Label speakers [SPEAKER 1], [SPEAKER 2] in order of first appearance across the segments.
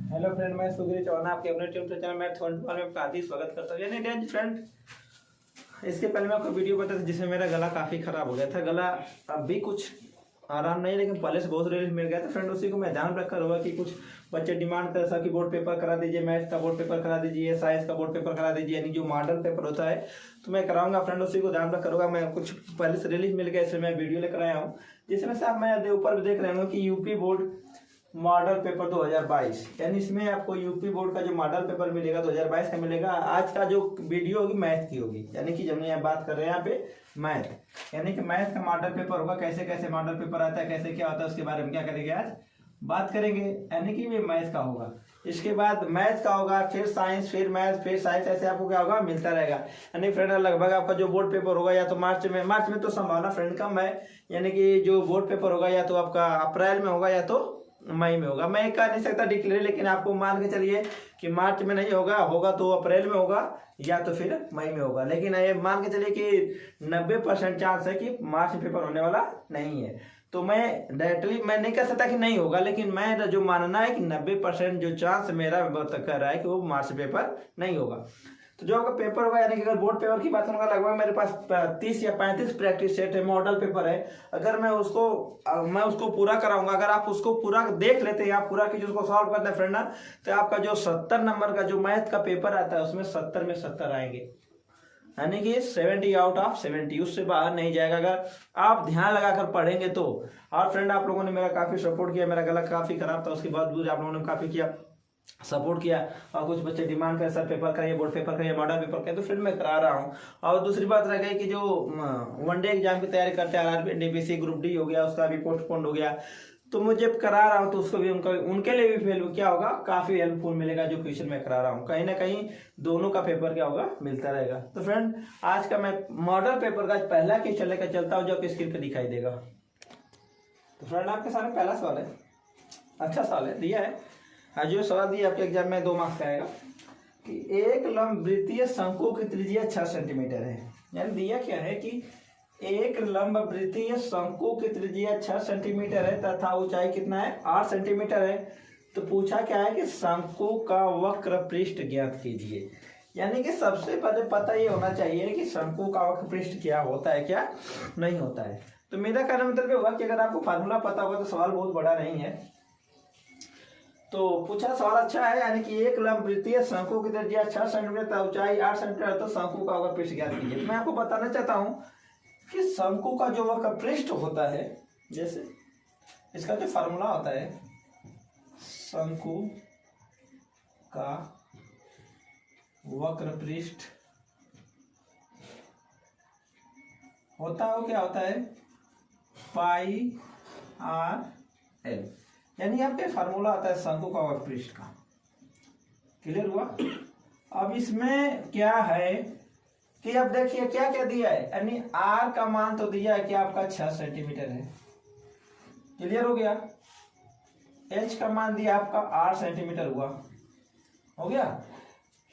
[SPEAKER 1] Hello friend, मैं सुधीर चौहान आपके अपने यूट्यूब चैनल मैथ 1 में आपका हार्दिक स्वागत करता हूँ। यानी डेयर फ्रेंड, इसके पहले मैं आपको वीडियो बताया था जिसमें मेरा गला काफ़ी ख़राब हो गया था। गला अब भी कुछ आराम नहीं, लेकिन पहले से बहुत रिलीफ मिल गया था फ्रेंड। उसी को मैं ध्यान रखकर हुआ कि कुछ बच्चे डिमांड कर सके बोर्ड पेपर करा दीजिए, मैथ्स का बोर्ड पेपर करा दीजिए, साइंस का बोर्ड पेपर करा दीजिए, यानी जो मॉडल पेपर होता है तो मैं कराऊंगा फ्रेंड। उसी को ध्यान रखकर होगा। मैं कुछ पहले से रिलीफ मिल गया, इसलिए मैं वीडियो लेकर आया हूँ। जिसमें से आप मैं ऊपर देख रहे हो कि यूपी बोर्ड मॉडल पेपर 2022, यानी इसमें आपको यूपी बोर्ड का जो मॉडल पेपर मिलेगा 2022 का मिलेगा। आज का जो वीडियो होगी मैथ की होगी, यानी कि जब यहाँ बात कर रहे हैं यहाँ पे मैथ, यानी कि मैथ का मॉडल पेपर होगा। कैसे कैसे मॉडल पेपर आता है, कैसे क्या होता है, उसके बारे में क्या करेंगे आज बात करेंगे। यानी कि ये मैथ का होगा, इसके बाद मैथ का होगा, फिर साइंस, फिर मैथ, फिर साइंस, ऐसे आपको क्या होगा मिलता रहेगा। यानी फ्रेंड लगभग आपका जो बोर्ड पेपर होगा या तो मार्च में तो संभावना फ्रेंड कम है, यानी कि जो बोर्ड पेपर होगा या तो आपका अप्रैल में होगा या तो मई में होगा। मैं कह नहीं सकता डिक्लेयर, लेकिन आपको मान के चलिए कि मार्च में नहीं होगा, होगा तो अप्रैल में होगा या तो फिर मई में होगा। लेकिन ये मान के चलिए कि 90% चांस है कि मार्च में पेपर होने वाला नहीं है। तो मैं डायरेक्टली मैं नहीं कह सकता कि नहीं होगा, लेकिन मैं जो मानना है कि 90% जो चांस मेरा कह रहा है कि वो मार्च पेपर नहीं होगा। तो जो आपका पेपर होगा, यानी कि अगर बोर्ड पेपर की बात करूँगा, लगभग मेरे पास 30 या 35 प्रैक्टिस सेट है, मॉडल पेपर है। अगर मैं उसको पूरा कराऊंगा, अगर आप उसको पूरा देख लेते हैं, आप पूरा कीजिए, उसको सॉल्व करते हैं फ्रेंड ना, तो आपका जो 70 नंबर का जो मैथ का पेपर आता है उसमें 70 में 70 आएंगे, यानी कि 70 आउट ऑफ 70, उससे बाहर नहीं जाएगा अगर आप ध्यान लगाकर पढ़ेंगे तो। और फ्रेंड आप लोगों ने मेरा काफ़ी सपोर्ट किया, मेरा गला काफ़ी खराब था, उसके बावजूद आप लोगों ने काफ़ी किया सपोर्ट किया। और कुछ बच्चे डिमांड कर सर पेपर करिए, बोर्ड पेपर करिए, मॉडल पेपर करिए, तो फिर मैं करा रहा हूँ। और दूसरी बात रह गई कि जो वनडे एग्जाम की तैयारी करते हैं, आरआरबी एनटीपीसी ग्रुप डी हो गया, उसका भी पोस्टपोन्ड हो गया, तो मुझे करा रहा हूँ तो उसको भी उनके लिए भी फेल क्या होगा, काफ़ी हेल्पफुल मिलेगा जो क्वेश्चन मैं करा रहा हूँ। कहीं ना कहीं दोनों का पेपर क्या होगा मिलता रहेगा। तो फ्रेंड आज का मैं मॉडल पेपर का पहला क्वेश्चन लेकर चलता हूँ जो आपकी स्क्रीन पर दिखाई देगा। तो फ्रेंड आपके सामने पहला सवाल है, अच्छा सवाल है, दिया है। जो सवाल दिया आपके एग्जाम में 2 मार्क्स का आएगा कि एक लंब वृत्तीय शंकु की त्रिज्या 6 सेंटीमीटर है। यानी दिया क्या है कि एक लंब वृत्तीय शंकु की त्रिज्या 6 सेंटीमीटर है तथा ऊंचाई कितना है 8 सेंटीमीटर है। तो पूछा क्या है कि शंकु का वक्र पृष्ठ ज्ञात कीजिए। यानी कि सबसे पहले पता ये होना चाहिए कि शंकु का वक्र पृष्ठ क्या होता है, क्या नहीं होता है। तो मेरा कहना मतलब होगा कि अगर आपको फार्मूला पता होगा तो सवाल बहुत बड़ा नहीं है। तो पूछा सवाल अच्छा है, यानी कि एक लंब वृत्तीय शंकु की त्रिज्या 6 सेंटीमीटर, ऊंचाई 8 सेंटीमीटर, तो शंकु का वक्र पृष्ठ ज्ञात कीजिए। मैं आपको बताना चाहता हूं कि शंकु का जो वक्र पृष्ठ होता है, जैसे इसका जो फार्मूला होता है, शंकु का वक्र पृष्ठ होता है, वो क्या होता है पाई आर एल, यानी यहाँ पे फार्मूला आता है शंकु का वक्र पृष्ठ का। क्लियर हुआ। अब इसमें क्या है कि अब देखिए क्या क्या दिया है, यानी आर का मान तो दिया है कि आपका 6 सेंटीमीटर है, क्लियर हो गया। एच का मान दिया आपका 8 सेंटीमीटर हुआ, हो गया।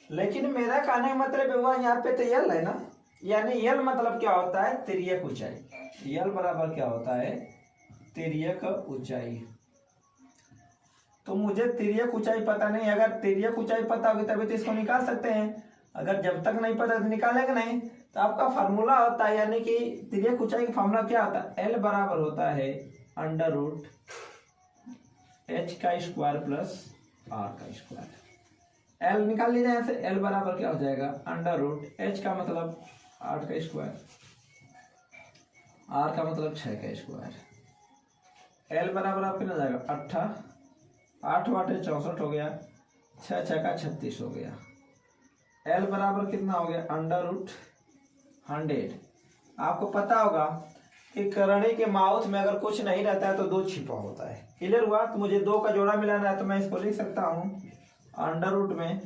[SPEAKER 1] लेकिन मेरा कहने का मतलब हुआ यहाँ पे तो यल है ना, यानी यल मतलब क्या होता है तिर्यक ऊंचाई। यल बराबर क्या होता है तिर्यक ऊंचाई। तो मुझे तिर्यक ऊंचाई पता नहीं, अगर तिर्यक ऊंचाई पता होगी तभी तो इसको निकाल सकते हैं। अगर जब तक नहीं पता तो निकालेंगे नहीं। तो आपका फार्मूला होता है, यानी कि तिर्यक ऊंचाई का फार्मूला क्या होता है, एल बराबर होता है अंडर रूट एच का स्क्वायर प्लस आर का स्क्वायर। एल निकाल लीजिए यहाँ से, एल बराबर क्या हो जाएगा अंडर रूट एच का मतलब 8 का स्क्वायर, आर का मतलब 6 का स्क्वायर। एल बराबर आपके ना जाएगा 8 8 64 हो गया, 6 6 का 36 हो गया। एल बराबर कितना हो गया अंडर रूट 100। आपको पता होगा कि करणी के माउथ में अगर कुछ नहीं रहता है तो 2 छिपा होता है। क्लियर हुआ। तो मुझे 2 का जोड़ा मिलाना है, तो मैं इसको लिख सकता हूं अंडर रूट में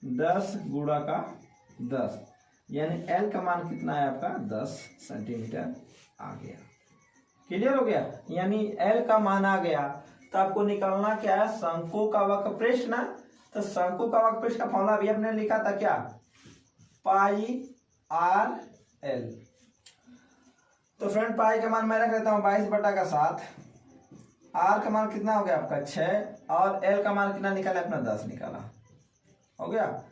[SPEAKER 1] 10 गुणा का 10, यानी एल का मान कितना है आपका 10 सेंटीमीटर आ गया। क्लियर हो गया। यानी एल का मान आ गया, तो आपको निकालना क्या है शंकु का वक्र पृष्ठ ना। तो शंकु का वक्र पृष्ठ का फॉर्मूला अभी हमने लिखा था क्या पाई आर एल। तो फ्रेंड पाई का मान मैं रख लेता हूं 22/7, आर का मान कितना हो गया आपका 6 और एल का मान कितना निकाला अपना 10 निकाला, हो गया।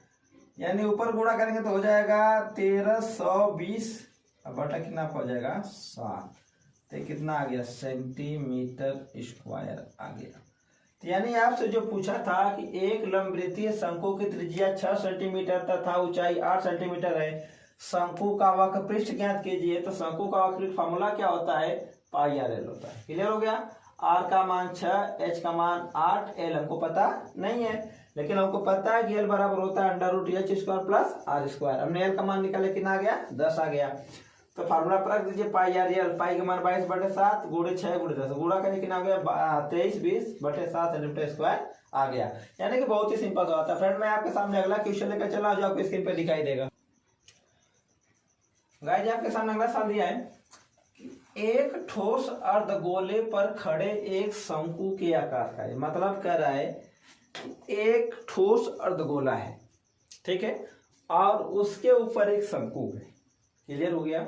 [SPEAKER 1] यानी ऊपर गुणा करेंगे तो हो जाएगा 1320 बटा कितना हो जाएगा 7, तो कितना आ गया सेंटीमीटर स्क्वायर आ गया। तो यानी आपसे जो पूछा था कि एक लंबवृत्तीय शंकु की त्रिज्या 6 सेंटीमीटर तथा ऊंचाई 8 सेंटीमीटर है, शंकु का वक्र पृष्ठ ज्ञात कीजिए, तो शंकु का वक्र फॉर्मूला क्या होता है, पाई आर एल होता है। क्लियर हो गया। आर का मान 6, एच का मान 8, एल हमको पता नहीं है, लेकिन हमको पता है कि एल बराबर होता है √h² प्लस आर स्क्वायर। हमने एल का मान निकाले, कितना आ गया 10 आ गया। तो फार्मूला पर रख दीजिए पाई आर एल, पाई का मान 22/7 गुणे 6 गुणे 10, गुणा करके कितना आ गया 2320/7 सेंटीमीटर स्क्वायर आ गया। यानी कि बहुत ही सिंपल सा होता है। फ्रेंड मैं आपके सामने अगला क्वेश्चन लेकर चला, जो आपको स्क्रीन पर दिखाई देगा। गाइस आपके सामने अगला सवाल दिया है, एक ठोस अर्धगोले पर खड़े एक शंकु के आकार का है, मतलब कह रहा है एक ठोस अर्धगोला है, ठीक है, और उसके ऊपर एक शंकु है। क्लियर हो गया।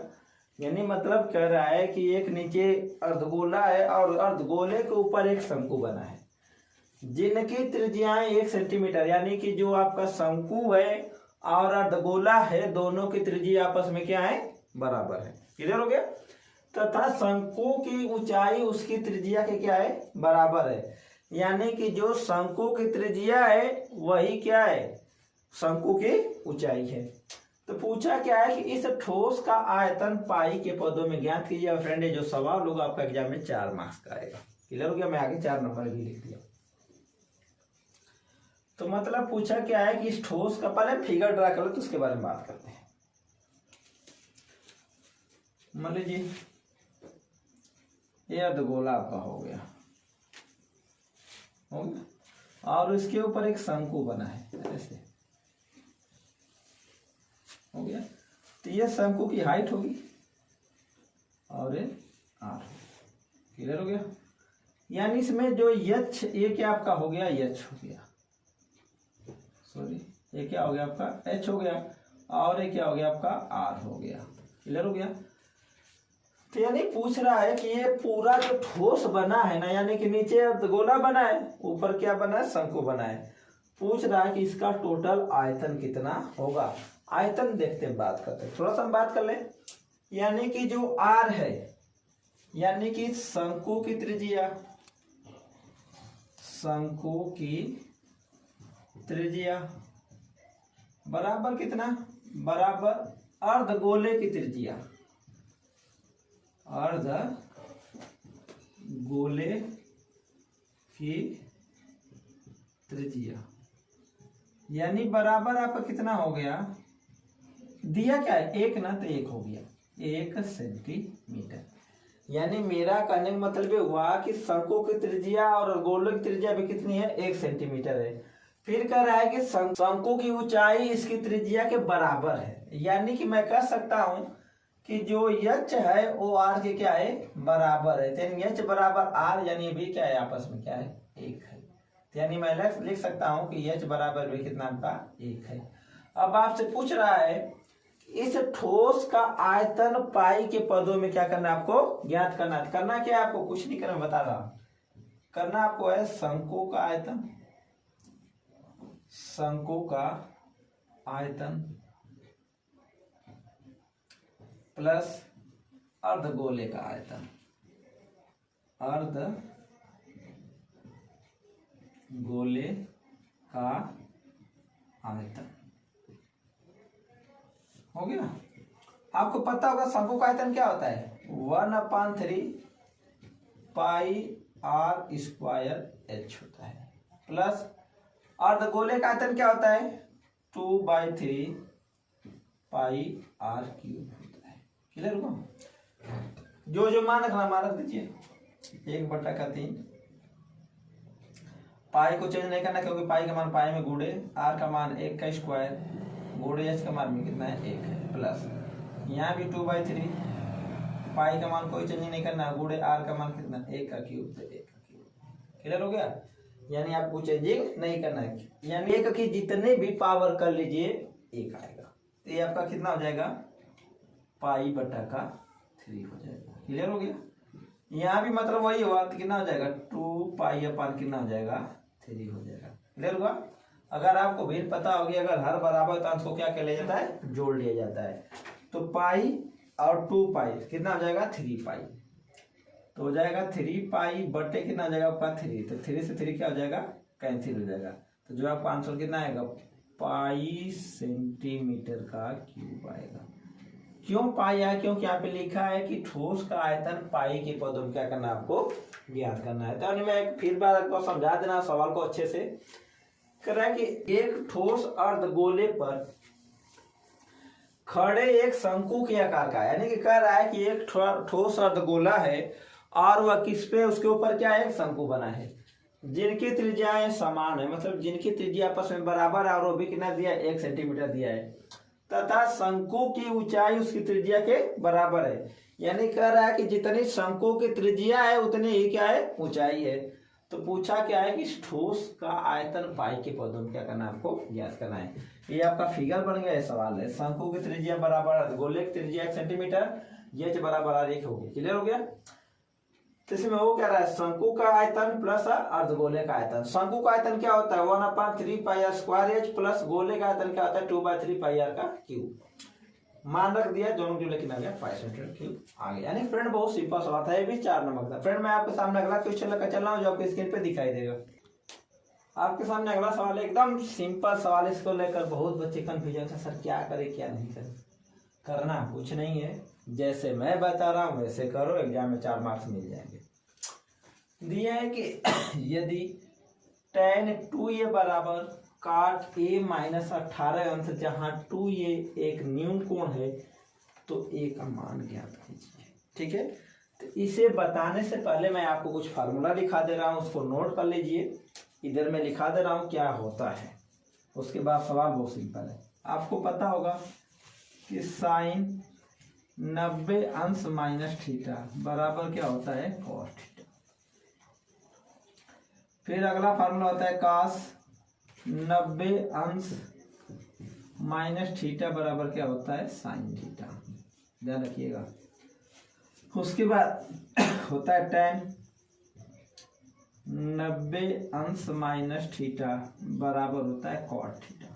[SPEAKER 1] यानी मतलब कह रहा है कि एक नीचे अर्धगोला है और अर्धगोले के ऊपर एक शंकु बना है, जिनकी त्रिज्याएं 1 सेंटीमीटर, यानी कि जो आपका शंकु है और अर्धगोला है, दोनों की त्रिज्या आपस में क्या है, बराबर है। क्लियर हो गया। तथा शंकु की ऊंचाई उसकी त्रिज्या के क्या है, बराबर है। यानी कि जो शंकु की त्रिज्या है वही क्या है, शंकु की ऊंचाई है। तो पूछा क्या है कि इस ठोस का आयतन पाई के पदों में ज्ञात कीजिए। फ्रेंड ये जो सवाल होगा आपका एग्जाम में 4 मार्क्स का आएगा। क्लियर हो गया। मैं आगे 4 नंबर भी लिख दिया। तो मतलब पूछा क्या है कि इस ठोस का, पहले फिगर ड्रा कर लो तो उसके बारे में बात करते हैं। मान लीजिए ये अर्धगोला आपका हो गया, और उसके ऊपर एक शंकु बना है ऐसे, हो गया। तो ये शंकु की हाइट होगी और ये आर। क्लियर हो गया। यानी इसमें जो यच, ये क्या आपका हो गया, यच हो गया, सॉरी ये क्या हो गया आपका एच हो गया, और ये क्या हो गया आपका आर हो गया। क्लियर हो गया। तो यानी पूछ रहा है कि ये पूरा जो ठोस बना है ना, यानी कि नीचे अर्धगोला बना है, ऊपर क्या बना है, शंकु बना है। पूछ रहा है कि इसका टोटल आयतन कितना होगा। आयतन देखते हैं, बात करते हैं, थोड़ा सा हम बात कर ले। यानी कि जो आर है, यानी कि शंकु की त्रिज्या, शंकु की त्रिज्या बराबर कितना, बराबर अर्धगोले की त्रिज्या, अर्धगोले की त्रिज्या, यानी बराबर आपका कितना हो गया, दिया क्या है 1 ना, तो 1 हो गया 1 सेंटीमीटर। यानी मेरा कहने का मतलब ये हुआ कि शंकु की त्रिज्या और गोले की त्रिज्या भी कितनी है, 1 सेंटीमीटर है। फिर कह रहा है कि शंकु की ऊंचाई इसकी त्रिज्या के बराबर है। यानी कि मैं कह सकता हूं कि जो यच है वो आर के क्या है, बराबर है। तो यच बराबर आर, यानी भी क्या है, आपस में क्या है, 1 है। यानी मैं लिख सकता हूं कि एच बराबर भी कितना आपका 1 है। अब आपसे पूछ रहा है इस ठोस का आयतन पाई के पदों में क्या करना है, आपको ज्ञात करना है। करना क्या है आपको, कुछ नहीं करना, बता रहा करना आपको है शंकु का आयतन, शंकु का आयतन प्लस अर्धगोले का आयतन, अर्धगोले का आयतन हो गया। आपको पता होगा शंकु का आयतन क्या होता है, 1/3 पाई आर स्क्वायर एच होता है, प्लस अर्धगोले का आयतन क्या होता है, 2/3 पाई आर क्यूब होता है। क्लियर हो। जो मान रखना मान रख दीजिए, 1/3 पाई को चेंज नहीं करना, क्योंकि पाई का मान पाई में गुड़े, आर का मान 1 का स्क्वायर गुड़े एच का मान में कितना है, 1 है, प्लस यहाँ भी 2/3 पाई का मान कोई चेंज नहीं करना, गुड़े आर का मान कितना, 1 का क्यूब, तो 1 का क्यूब। क्लियर हो गया। यानी आपको चेंजिंग नहीं करना है, यानी 1 की जितने भी पावर कर लीजिए 1 आएगा। तो ये आपका कितना हो जाएगा, पाई/3 हो जाएगा। क्लियर हो गया। यहाँ भी मतलब वही हुआ तो कितना हो जाएगा 2 पाई अपन कितना हो जाएगा 3 हो जाएगा। क्लियर हुआ। अगर आपको भिन्न पता होगी अगर हर बराबर तो अंश को क्या किया जाता है जोड़ लिया जाता है। तो पाई और 2 पाई कितना हो जाएगा 3 पाई। तो हो जाएगा 3 पाई बटे कितना हो जाएगा आपका 3। तो 3 से 3 क्या हो जाएगा कैंसिल हो जाएगा। तो जो आपका आंसर कितना आएगा पाई सेंटीमीटर का क्यूब आएगा। क्यों पाई है क्योंकि यहाँ पे लिखा है कि ठोस का आयतन पाई के पदों में क्या करना है आपको ज्ञात करना है। तो मैं एक फिर बार आपको समझा देना सवाल को अच्छे से। कह रहा है कि एक ठोस अर्धगोले पर खड़े एक शंकु के आकार का यानी कि कह रहा है कि एक ठोस अर्धगोला है और वह किस पे उसके ऊपर क्या है एक शंकु बना है जिनकी त्रिज्याएं समान है मतलब जिनकी त्रिज्या आपस में बराबर है और वो भी कितना दिया 1 सेंटीमीटर दिया है तथा शंकु की ऊंचाई उसकी त्रिज्या के बराबर है। यानी कह रहा है कि जितनी शंकु की त्रिज्या है उतनी ही क्या है ऊंचाई है। तो पूछा क्या है कि ठोस का आयतन पाई के पदों में क्या करना है आपको ज्ञात करना है। ये आपका फिगर बन गया है सवाल है। शंकु की त्रिज्या बराबर गोले की त्रिज्या 1 सेंटीमीटर ये बराबर 1 होगी। क्लियर हो गया। तो इसमें वो कह रहा है शंकु का आयतन प्लस अर्धगोले का आयतन। शंकु का आयतन क्या होता है 1/3πr² प्लस गोले का आयतन क्या होता है 2/3πr का क्यूब। मान रख दिया दोनों क्यूब लेकिन आ गया पाई सेंटीमीटर क्यूब आ गया। यानी फ्रेंड बहुत सिंपल सवाल था। ये भी 4 नंबर का। फ्रेंड मैं आपके सामने अगला क्वेश्चन लेकर चल रहा हूँ जो आपके स्क्रीन पे दिखाई देगा। आपके सामने अगला सवाल एकदम सिंपल सवाल। इसको लेकर बहुत बच्चे कंफ्यूजन है सर क्या करे क्या नहीं करे। करना कुछ नहीं है जैसे मैं बता रहा हूँ वैसे करो एग्जाम में 4 मार्क्स मिल जाएंगे। दिया है कि यदि tan 2a बराबर काट a माइनस 18 अंश जहाँ 2a एक न्यून कोण है तो a का मान ज्ञात कीजिए। ठीक है। तो इसे बताने से पहले मैं आपको कुछ फार्मूला लिखा दे रहा हूँ उसको नोट कर लीजिए। इधर मैं लिखा दे रहा हूँ क्या होता है। उसके बाद सवाल बहुत सिंपल है। आपको पता होगा कि साइन 90 अंश माइनस थीटा बराबर क्या होता है कॉस थीटा। फिर अगला फार्मूला होता है कास 90 अंश माइनस थीटा बराबर क्या होता है साइन थीटा। ध्यान रखिएगा। उसके बाद होता है tan 90 अंश माइनस थीटा बराबर होता है कॉट थीटा।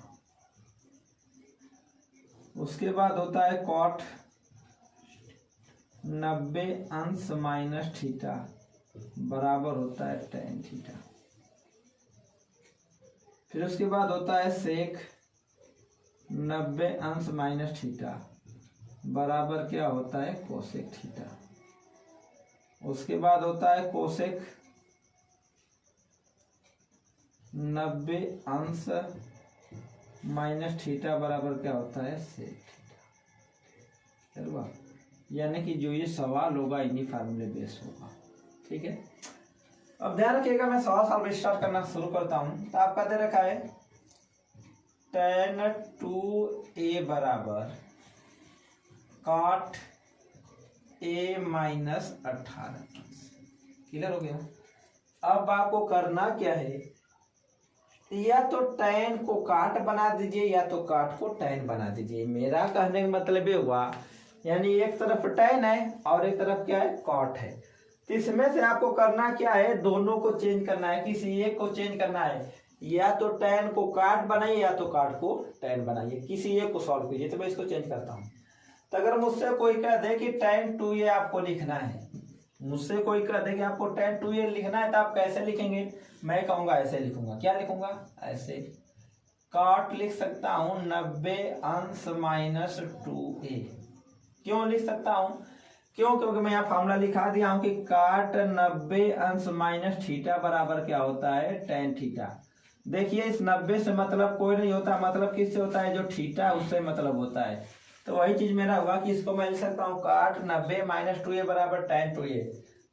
[SPEAKER 1] उसके बाद होता है कॉट 90 अंश माइनस थीटा बराबर होता है tan थीटा। फिर उसके बाद होता है सेक 90 अंश माइनस थीटा बराबर क्या होता है कोसेक थीटा। उसके बाद होता है कोसेक 90 अंश माइनस थीटा बराबर क्या होता है सेक थीटा। चलो यानी कि जो ये सवाल होगा इन्हीं फार्मूले बेस होगा। ठीक है। अब ध्यान रखिएगा मैं सवाल में स्टार्ट करना शुरू करता हूं। तो आपका दे रखा है tan 2a बराबर काट a माइनस 18। क्लियर हो गया। अब आपको करना क्या है या तो tan को काट बना दीजिए या तो काट को tan बना दीजिए। मेरा कहने का मतलब ये हुआ यानी एक तरफ tan है और एक तरफ क्या है कॉट है। तो इसमें से आपको करना क्या है दोनों को चेंज करना है। किसी एक को चेंज करना है या तो tan को काट बनाइए या तो काट को tan बनाइए। किसी एक को सॉल्व कीजिए। तो मैं इसको चेंज करता हूँ। तो अगर मुझसे कोई कह दे कि tan 2a आपको लिखना है मुझसे कोई कह दे कि आपको tan 2a लिखना है तो आप कैसे लिखेंगे। मैं कहूँगा ऐसे लिखूंगा। क्या लिखूंगा ऐसे काट लिख सकता हूँ 90 अंश माइनस 2a। क्यों लिख सकता हूँ क्यों क्योंकि मैं यहाँ फार्मूला लिखा दिया हूँ कि काट 90 अंश माइनस थीटा बराबर क्या होता है tan थीटा। देखिए इस 90 से मतलब कोई नहीं होता। मतलब किससे होता है जो थीटा उससे मतलब होता है। तो वही चीज मेरा हुआ कि इसको मैं लिख सकता हूँ काट 90 माइनस 2a बराबर tan 2a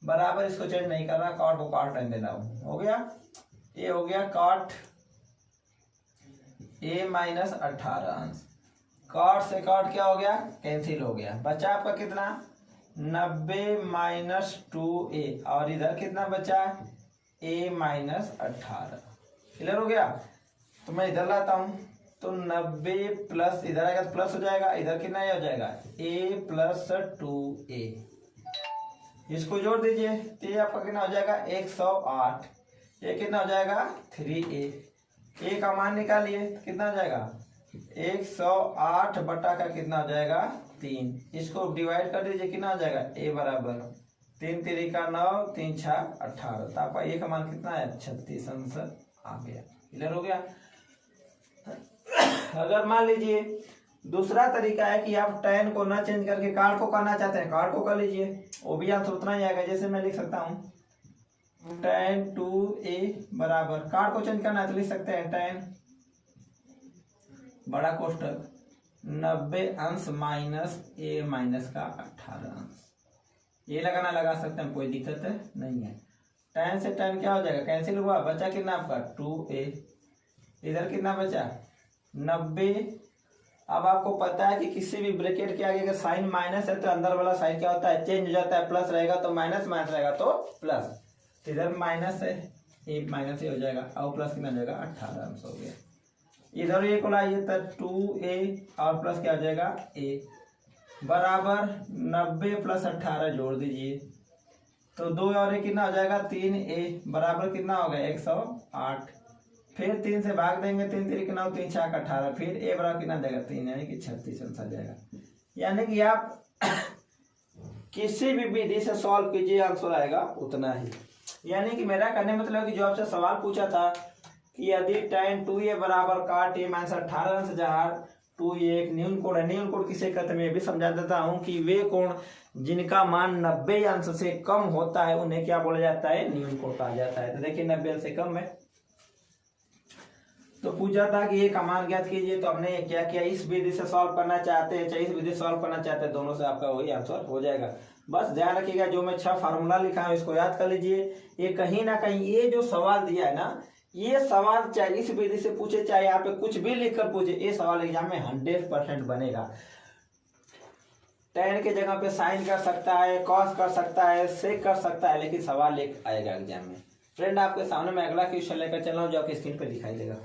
[SPEAKER 1] बराबर इसको चेंज नहीं कर रहा काट को काट tan दे रहा हूँ। हो गया ये हो गया काट a माइनस 18 अंश। काट से काट क्या हो गया कैंसिल हो गया। बचा आपका कितना 90 माइनस 2a और इधर कितना बचा a माइनस 18। क्लियर हो गया। तो मैं इधर लाता हूं तो 90 प्लस इधर आएगा तो प्लस हो जाएगा। इधर कितना हो जाएगा a प्लस 2a। इसको जोड़ दीजिए तो ये आपका कितना हो जाएगा 108। ये कितना हो जाएगा 3a। ए का मान निकालिए कितना हो जाएगा 108 बटा का कितना हो जाएगा 3। इसको डिवाइड कर दीजिए कितना हो जाएगा a बराबर 3 3 का 9 3 6 18। तो आपका ए का मान कितना है 36 आंसर आ गया। क्लियर हो गया। अगर मान लीजिए दूसरा तरीका है कि आप tan को ना चेंज करके कार्ड को करना चाहते हैं, कार्ड को कर लीजिए, वो भी आंसर उतना ही आएगा। जैसे मैं लिख सकता हूँ tan 2a बराबर, कार्ड को चेंज करना है तो लिख सकते हैं tan बड़ा कोष्टक 90 अंश माइनस a माइनस का 18 अंश। ये लगाना लगा सकते हैं, कोई दिक्कत नहीं है। tan से tan क्या हो जाएगा कैंसिल हुआ, बचा कितना आपका 2a। इधर कितना बचा 90। अब आपको पता है कि किसी भी ब्रैकेट के आगे अगर साइन माइनस है तो अंदर वाला साइन क्या होता है चेंज हो जाता है, प्लस रहेगा तो माइनस, माइनस रहेगा तो प्लस। इधर माइनस है ये माइनस ही हो जाएगा और प्लस कितना हो जाएगा 18 अंश हो गया। इधर ये को लाइए तो 2a और प्लस क्या हो जाएगा a बराबर 90 प्लस 18 जोड़ दीजिए तो 2 और 1 कितना हो जाएगा 3a बराबर कितना हो गया 108। फिर 3 से भाग देंगे 3 3 कितना 3 6 18। फिर a बराबर कितना देगा 3 यानी कि 36 आंसर जाएगा। यानी कि आप किसी भी विधि से सॉल्व कीजिए आंसर आएगा उतना ही। यानी कि मेरा कहने मतलब कि जो आपसे सवाल पूछा था कि यदि tan 2a बराबर काट a माइनस 18 अंश जहाँ 2a एक न्यून कोण है, न्यून कोण किसे कहते हैं मैं भी समझा देता हूँ कि वे कोण जिनका मान 90 अंश से कम होता है उन्हें क्या बोला जाता है न्यून कोण कहा जाता है। तो देखिए 90 अंश से कम है तो पूछा था कि ये का मान ज्ञात कीजिए, तो हमने क्या किया इस विधि से सॉल्व करना चाहते हैं चाहे इस विधि से सॉल्व करना चाहते हैं, दोनों से आपका वही आंसर हो जाएगा। बस ध्यान रखिएगा जो मैं 6 फार्मूला लिखा है इसको याद कर लीजिए। ये कहीं ना कहीं ये जो सवाल दिया है ना, ये सवाल चाहे इस विधि से पूछे चाहे यहाँ पे कुछ भी लिखकर पूछे, ये सवाल एग्जाम में 100% बनेगा। tan के जगह पे साइन कर सकता है, कॉस कर सकता है, सेक कर सकता है, लेकिन सवाल एक आएगा एग्जाम में। फ्रेंड आपके सामने मैं अगला क्वेश्चन लेकर चल रहा हूँ जो आपकी स्क्रीन पे दिखाई देगा।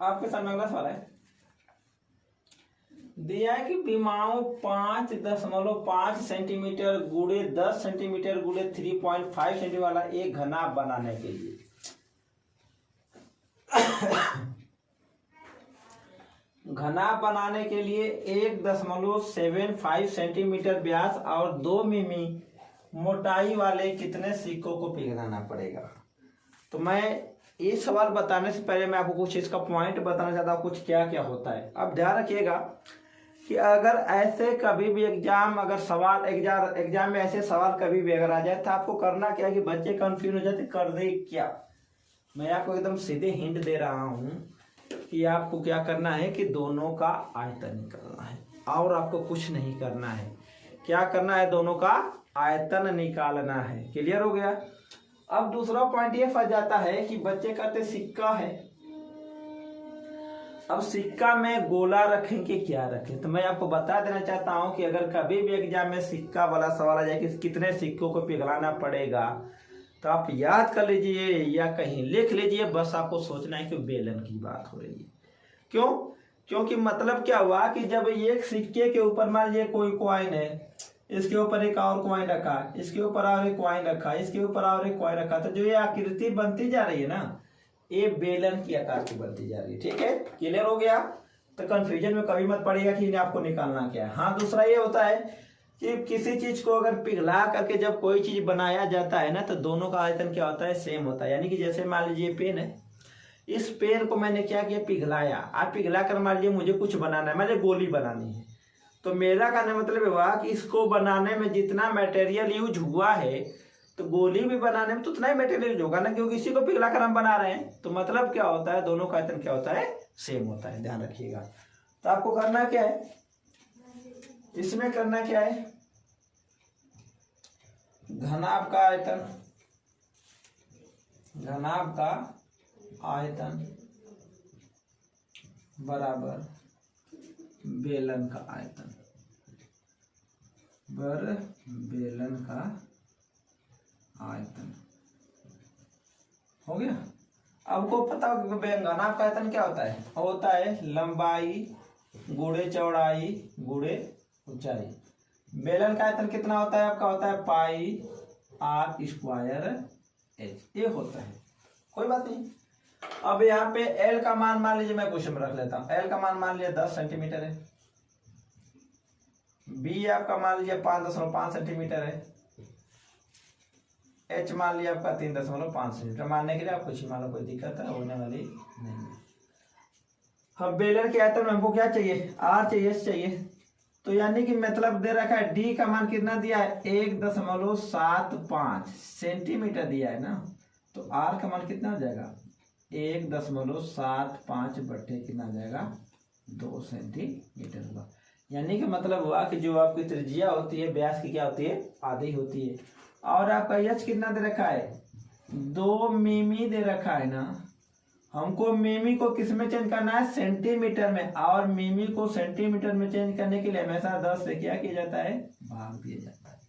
[SPEAKER 1] आपके सामने अगला सवाल है, दिया है कि विमाओं 5.5 सेंटीमीटर गुड़े 10 सेंटीमीटर गुड़े 3.5 सेंटीमीटर वाला एक घनाभ बनाने के लिए घनाभ बनाने के लिए 1.75 सेंटीमीटर व्यास और 2 मिमी मोटाई वाले कितने सिक्कों को पिघलाना पड़ेगा। तो मैं ये सवाल बताने से पहले मैं आपको कुछ इसका पॉइंट बताना चाहता हूँ कुछ क्या क्या होता है। अब ध्यान रखिएगा कि अगर ऐसे कभी भी एग्जाम अगर सवाल एग्जाम में ऐसे सवाल कभी भी अगर आ जाए तो आपको करना क्या है कि बच्चे कंफ्यूज हो जाते कर दे क्या। मैं आपको एकदम सीधे हिंट दे रहा हूँ कि आपको क्या करना है कि दोनों का आयतन निकालना है और आपको कुछ नहीं करना है। क्या करना है दोनों का आयतन निकालना है। क्लियर हो गया। अब दूसरा पॉइंट ये फंस जाता है कि बच्चे कहते सिक्का है, अब सिक्का में गोला रखें कि क्या रखें। तो मैं आपको बता देना चाहता हूं कि अगर कभी भी एग्जाम में सिक्का वाला सवाल आ जाए कि कितने सिक्कों को पिघलाना पड़ेगा तो आप याद कर लीजिए या कहीं लिख लीजिए, बस आपको सोचना है कि बेलन की बात हो रही है। क्यों? क्योंकि मतलब क्या हुआ कि जब एक सिक्के के ऊपर मान लीजिए कोई कॉइन है, इसके ऊपर एक और कॉइन रखा, इसके ऊपर और एक कॉइन रखा, इसके ऊपर और एक कॉइन रखा, तो जो ये आकृति बनती जा रही है ना ये बेलन की आकार की बनती जा रही है। ठीक है, क्लियर हो गया। तो कंफ्यूजन में कभी मत पड़ेगा कि इन्हें आपको निकालना क्या है। हाँ, दूसरा ये होता है कि किसी चीज को अगर पिघला करके जब कोई चीज बनाया जाता है ना तो दोनों का आयतन क्या होता है सेम होता है। यानी कि जैसे मान लीजिए पेन है, इस पेन को मैंने क्या किया पिघलाया, आप पिघला कर मान लीजिए मुझे कुछ बनाना है, मुझे गोली बनानी है, तो मेरा कहने मतलब हुआ कि इसको बनाने में जितना मटेरियल यूज हुआ है तो गोली भी बनाने में तो उतना ही मटेरियल यूज होगा ना, क्योंकि इसी को पिघलाकर हम बना रहे हैं। तो मतलब क्या होता है दोनों का आयतन क्या होता है सेम होता है। ध्यान रखिएगा। तो आपको करना क्या है इसमें, करना क्या है घनाभ का आयतन, घनाभ का आयतन बराबर बेलन का आयतन बेलन का आयतन हो गया। अब को पता हो घनाभ का आयतन क्या होता है लंबाई गुणे चौड़ाई गुणे ऊंचाई। बेलन का आयतन कितना होता है आपका, होता है पाई आर स्क्वायर एच, ये होता है, कोई बात नहीं। अब यहाँ पे एल का मान लीजिए, मैं क्वेश्चन में रख लेता हूँ, एल का मान लीजिए 10 सेंटीमीटर है, बी आपका मान लीजिए 5.5 सेंटीमीटर है, एच मान लिया आपका 3.5 सेंटीमीटर। मानने के लिए आप कुछ ही मान लो, कोई दिक्कत है होने वाली नहीं है। हम बेलन के आयतन में हमको क्या चाहिए, आर चाहिए, एच चाहिए, तो यानी कि मतलब दे रखा है डी का मान कितना दिया है 1.75 सेंटीमीटर दिया है ना, तो आर का मान कितना हो जाएगा 1.75 बट्टे कितना आ जाएगा 2 सेंटीमीटर हुआ। यानी कि मतलब हुआ कि जो आपकी त्रिज्या होती है व्यास की क्या होती है, आधी होती है। और आपका एच कितना दे रखा है 2 मिमी दे रखा है ना, हमको मिमी को किस में चेंज करना है, सेंटीमीटर में, और मिमी को सेंटीमीटर में चेंज करने के लिए हमेशा 10 से क्या किया जाता है, भाग दिया जाता है।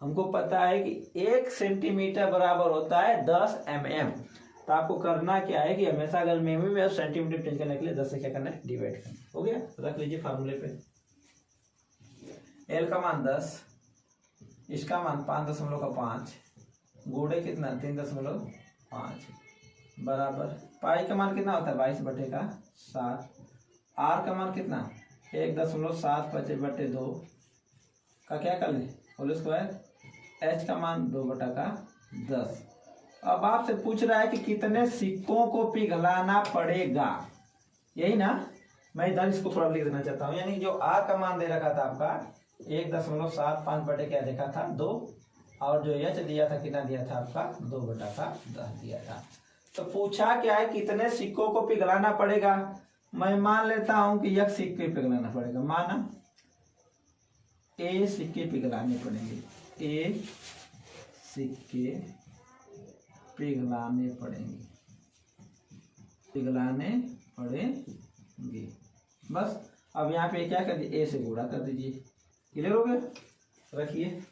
[SPEAKER 1] हमको पता है कि 1 सेंटीमीटर बराबर होता है 10 mm, तो आपको करना क्या है कि हमेशा अगर मिमी में सेंटीमीटर चेंज करने के लिए 10 से क्या करना है, डिवाइड करना। हो गया, रख लीजिए फार्मूले पे, एल का मान 10, इसका मान 5.5 गुणे कितना 3.5 बराबर पाई का मान कितना होता है 22/7, आर का मान कितना 1.75/2 का क्या कर ले होल स्क्वायर, एच का मान 2/10। अब आपसे पूछ रहा है कि कितने सिक्कों को पिघलाना पड़ेगा, यही ना, मैं इधर इसको थोड़ा लिख देना चाहता हूँ। यानी जो आर का मान दे रखा था आपका 1.75 बटे क्या देखा था 2, और जो एच दिया था कितना दिया था आपका 2/10 दिया था। तो पूछा क्या है कितने सिक्कों को पिघलाना पड़ेगा, मैं मान लेता हूं कि 1 सिक्के पिघलाना पड़ेगा, माना ए सिक्के पिघलाने पड़ेंगे, ए सिक्के पिघलाने पड़ेंगे बस। अब यहाँ पे क्या कर दीजिए, ए से गुणा कर दीजिए, क्लियर हो गया, रखिए।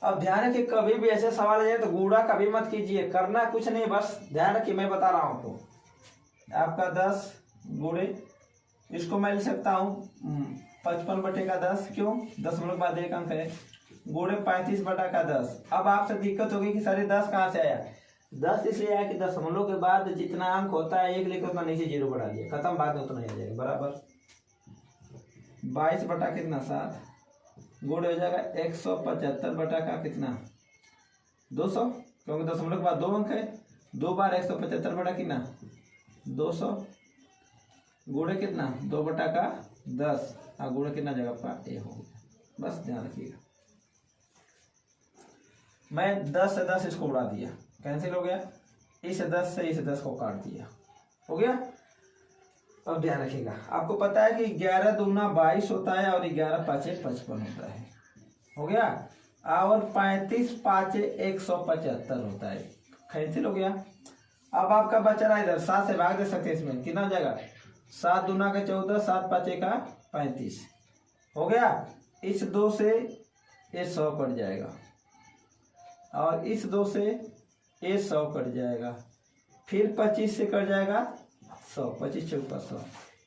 [SPEAKER 1] अब ध्यान रखिए कभी भी ऐसे सवाल आ जाए तो गुणा कभी मत कीजिए, करना कुछ नहीं, बस ध्यान रखिए मैं बता रहा हूं आपको। आपका 10 गुणे, इसको मैं लिख सकता हूँ 55/10, क्यों 10 बाद 1 अंक है, गुणे 35/10। अब आपसे दिक्कत होगी कि सारे 10 कहाँ से आया, 10 इसलिए आया कि दशमलव के बाद जितना अंक होता है 1 लिखो, उतना नीचे 0 बढ़ा दिया, खत्म, बाद में उतना ही आ जाएगा, बराबर 22/7 गुण हो जाएगा 175 कितना 200, क्योंकि दशमलव के बाद 2 अंक है, 2 बार 175 200 गुणे कितना 2/10, गुणे कितना जगह आपका ए हो गया, बस ध्यान रखिएगा। मैं 10 से 10 इसको उड़ा दिया, कैंसिल हो गया, इस 10 से इस 10 को काट दिया, हो गया। अब ध्यान रखिएगा, आपको पता है कि 11 दूना 22 होता है और 11 पाँचे 55 होता है, हो गया, और 35 पाँचे 175 होता है, कैंसिल हो गया। अब आपका बचा रहा इधर 7 से भाग दे सकते हैं, इसमें कितना हो जाएगा 7 दूना का 14, 7 पाँचे का 35, हो गया। इस 2 से ये 100 कट जाएगा, और इस 2 से ये 100 कट जाएगा, फिर 25 से कट जाएगा 100, 25 चौका 100,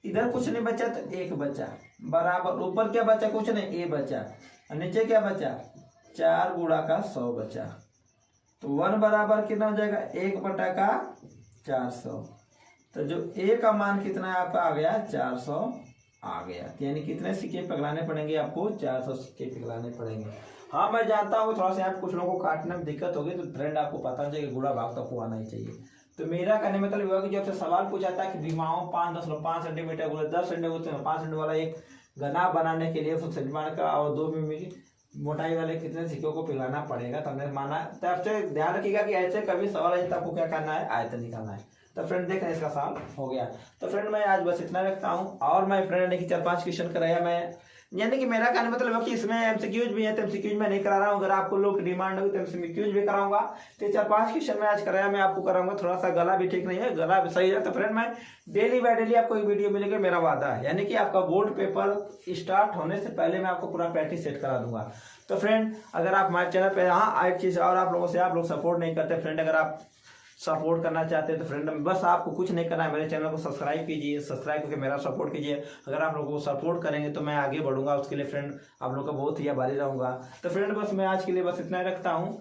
[SPEAKER 1] इधर कुछ नहीं बचा तो 1 बचा, बराबर ऊपर क्या बचा, कुछ नहीं, ए बचा, और नीचे क्या बचा 4 गुणा का 100 बचा, तो 1 बराबर कितना हो जाएगा 1/400। तो जो ए का मान कितना है आपका आ गया 400 आ गया, यानी कितने सिक्के पिघलाने पड़ेंगे आपको 400 सिक्के पिघलाने पड़ेंगे। हाँ मैं जानता हूँ थोड़ा सा यहाँ कुछ लोगों को काटने में दिक्कत होगी, तो फ्रेंड आपको पता चाहिए कि गुणा भाग तो आपको आना ही चाहिए। तो मेरा कहने मतलब हुआ कि जब से सवाल पूछा था कि विमाओं 5.5 सेंटीमीटर गुणे 10 सेंटीमीटर 5 सेंटीमीटर वाला एक घना बनाने के लिए सेंटीमीटर का और 2 मिमी की मोटाई वाले कितने सिक्कों को पिघलाना पड़ेगा, तो हमने माना। तब से ध्यान रखिएगा कि ऐसे कभी सवाल है तो आपको क्या करना है, आयतन निकालना है। तो फ्रेंड देख रहे हैं इसका सवाल हो गया। तो फ्रेंड मैं आज बस इतना रखता हूँ, और मैं फ्रेंड ने 4-5 क्वेश्चन कराया मैं, यानी कि मेरा कहने मतलब है कि इसमें एमसीक्यूज भी है, तो एमसीक्यूज में नहीं करा रहा हूँ, अगर आपको लोग डिमांड होगी तो एमसीक्यूज भी कराऊंगा। तो 4-5 क्वेश्चन मैं आज कराया, मैं आपको कराऊंगा। थोड़ा सा गला भी ठीक नहीं है, गला भी सही है। तो फ्रेंड मैं डेली बाय डेली आपको एक वीडियो मिलेगा, मेरा वादा है, यानी कि आपका बोर्ड पेपर स्टार्ट होने से पहले मैं आपको पूरा प्रैक्टिस सेट करा दूंगा। तो फ्रेंड अगर आप हमारे चैनल पे, हाँ एक चीज और आप लोगों से, आप लोग सपोर्ट नहीं करते फ्रेंड, अगर आप सपोर्ट करना चाहते हैं तो फ्रेंड बस आपको कुछ नहीं करना है, मेरे चैनल को सब्सक्राइब कीजिए, सब्सक्राइब करके मेरा सपोर्ट कीजिए। अगर आप लोगों को सपोर्ट करेंगे तो मैं आगे बढ़ूंगा, उसके लिए फ्रेंड आप लोग का बहुत ही आभारी रहूंगा। तो फ्रेंड बस मैं आज के लिए बस इतना ही रखता हूँ।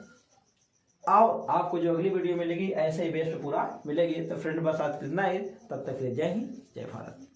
[SPEAKER 1] और आपको जो अगली वीडियो मिलेगी ऐसे ही बेस्ट पूरा मिलेगी। तो फ्रेंड बस आज इतना ही, तब तक के लिए जय हिंद जय भारत।